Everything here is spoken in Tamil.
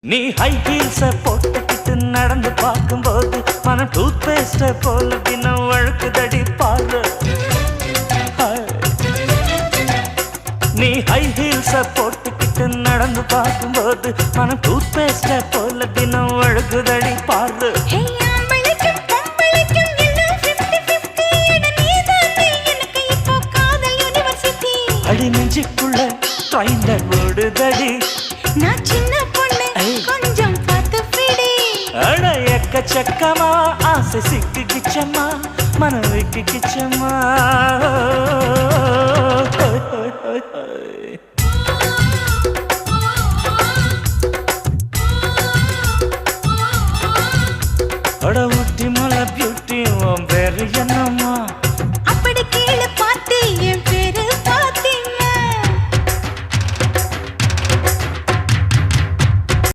நீ ஹை ஹீல்ஸ போட்டுக்கிட்டு நடந்து பார்க்கும்போது மனம் டூத் பேஸ்ட போல தினம் வழுக்குதடி பாரு. நீ ஹை ஹீல்ஸ போட்டுக்கிட்டு நடந்து பார்க்கும்போது மனம் டூத் பேஸ்ட போல தினம் வழுக்குதடி பாரு. அடி நெஞ்சுக்குள்ள ட்ரைலர் ஓடுதடி. நான் சின்ன பொண்ணு கொஞ்சம் பார்த்து பிடி. அட எக்கச்சக்கமா ஆசை சிக்கிக்கிச்சம்மா மனம் விக்கிக்கிச்சம்மா.